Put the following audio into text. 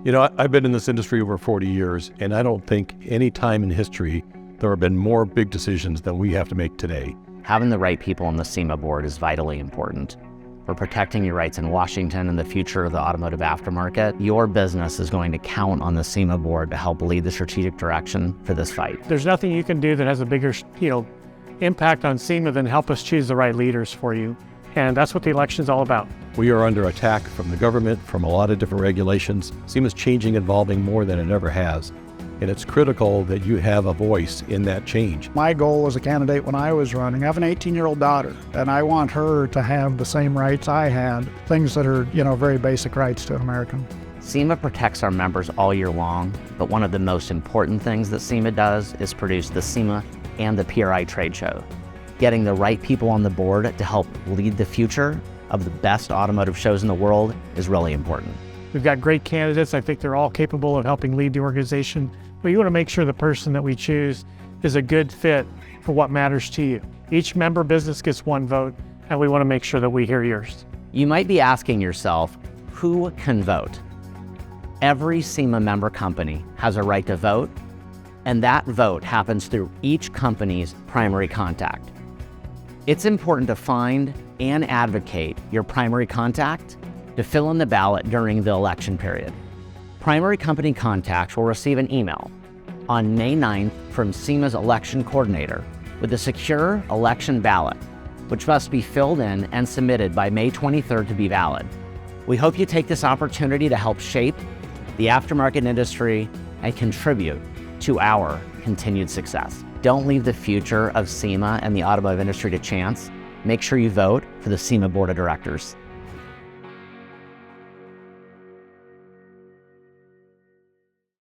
You know, I've been in this industry over 40 years, and I don't think any time in history there have been more big decisions than we have to make today. Having the right people on the SEMA board is vitally important. For protecting your rights in Washington and the future of the automotive aftermarket, your business is going to count on the SEMA board to help lead the strategic direction for this fight. There's nothing you can do that has a bigger, impact on SEMA than help us choose the right leaders for you. And that's what the election is all about. We are under attack from the government, from a lot of different regulations. SEMA's changing, evolving more than it ever has. And it's critical that you have a voice in that change. My goal as a candidate when I was running, I have an 18-year-old daughter, and I want her to have the same rights I had, things that are, very basic rights to an American. SEMA protects our members all year long, but one of the most important things that SEMA does is produce the SEMA and the PRI trade show. Getting the right people on the board to help lead the future of the best automotive shows in the world is really important. We've got great candidates. I think they're all capable of helping lead the organization. But you want to make sure the person that we choose is a good fit for what matters to you. Each member business gets one vote, and we want to make sure that we hear yours. You might be asking yourself, who can vote? Every SEMA member company has a right to vote, and that vote happens through each company's primary contact. It's important to find and advocate your primary contact to fill in the ballot during the election period. Primary company contacts will receive an email on May 9th from SEMA's election coordinator with a secure election ballot, which must be filled in and submitted by May 23rd to be valid. We hope you take this opportunity to help shape the aftermarket industry and contribute to our continued success. Don't leave the future of SEMA and the automotive industry to chance. Make sure you vote for the SEMA Board of Directors.